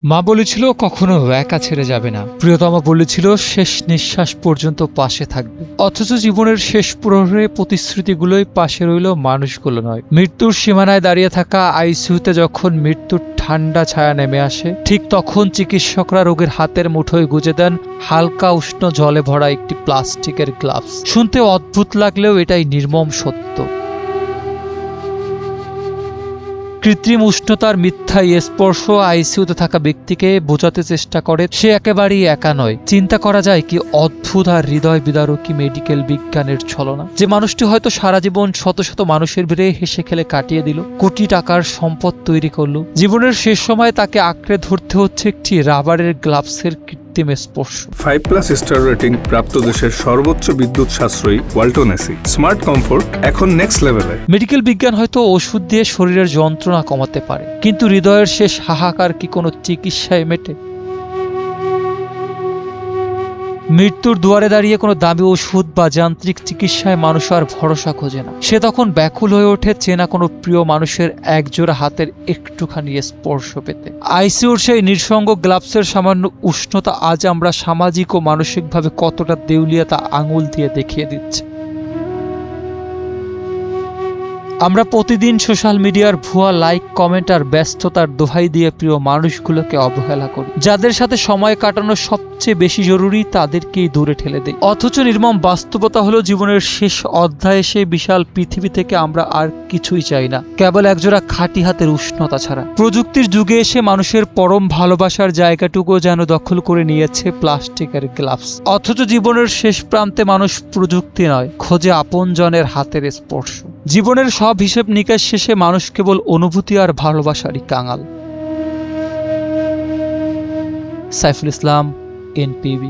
মা বলেছিল কখনো একা ছেড়ে যাবে না। প্রিয়তমা বলেছিল শেষ নিঃশ্বাস পর্যন্ত পাশে থাকবে। অথচ জীবনের শেষ প্রহরে প্রতিশ্রুতিগুলোই পাশে রইল, মানুষগুলো নয়। মৃত্যুর সীমানায় দাঁড়িয়ে থাকা আইসিইউতে যখন মৃত্যুর ঠান্ডা ছায়া নেমে আসে, ঠিক তখন চিকিৎসকরা রোগীর হাতের মুঠোয় গুজে দেন হালকা উষ্ণ জলে ভরা একটি প্লাস্টিকের গ্লাভস। শুনতে অদ্ভুত লাগলেও এটাই নির্মম সত্য। কৃত্রিম উষ্ণতার মিথ্যা স্পর্শ আইসিইউতে থাকা ব্যক্তিকে বোঝাতে চেষ্টা করে সে একেবারেই একা নয়। চিন্তা করা যায় কি অদ্ভুত আর হৃদয় বিদারকী মেডিকেল বিজ্ঞানের ছলনা, যে মানুষটি হয়তো সারা জীবন শত শত মানুষের ভিড়ে হেসে খেলে কাটিয়ে দিল, কোটি টাকার সম্পদ তৈরি করলো, জীবনের শেষ সময় তাকে আঁকড়ে ধরতে হচ্ছে একটি রাবারের গ্লাভসের কৃত্রিম স্পর্শ। 5+ স্টার রেটিং প্রাপ্ত দেশের সর্বোচ্চ বিদ্যুৎ সাশ্রয়ী ওয়ালটন এসি। স্মার্ট কমফোর্ট এখন নেক্সট লেভেলে। মেডিকেল বিজ্ঞান হয়তো ওষুধ দিয়ে শরীরের যন্ত্রণা কমাতে পারে, কিন্তু হৃদয়ের শেষ হাহাকার কি কোনো চিকিৎসায় মেটে? মৃত্যুর দুয়ারে দাঁড়িয়ে কোনো দামি ওষুধ বা যান্ত্রিক চিকিৎসায় মানুষ আর ভরসা খোঁজে না। সে তখন ব্যাকুল হয়ে ওঠে চেনা কোনো প্রিয় মানুষের একজোড়া হাতের একটুখানি স্পর্শ পেতে। আইসিইউর সেই নিঃসঙ্গ গ্লাভসের সামান্য উষ্ণতা আজ আমরা সামাজিক ও মানসিকভাবে কতটা দেউলিয়া তা আঙুল দিয়ে দেখিয়ে দিচ্ছে। আমরা প্রতিদিন সোশ্যাল মিডিয়ার ভুয়া লাইক, কমেন্ট আর ব্যস্ততার দোহাই দিয়ে প্রিয় মানুষগুলোকে অবহেলা করি। যাদের সাথে সময় কাটানো সবচেয়ে বেশি জরুরি তাদেরকেই দূরে ঠেলে দেই। অথচ নির্মম বাস্তবতা হলো জীবনের শেষ অধ্যায়ে সেই বিশাল পৃথিবী থেকে আমরা আর কিছুই চাই না, কেবল একজোড়া খাঁটি হাতের উষ্ণতা ছাড়া। প্রযুক্তির যুগে এসে মানুষের পরম ভালোবাসার জায়গাটুকু যেন দখল করে নিয়েছে প্লাস্টিকের গ্লাভস। অথচ জীবনের শেষ প্রান্তে মানুষ প্রযুক্তি নয়, খোঁজে আপনজনের হাতের স্পর্শ। জীবনের সব হিসেব নিকাশ শেষে মানুষ কেবল অনুভূতি আর ভালোবাসারই কাঙাল। সাইফুল ইসলাম, NPB।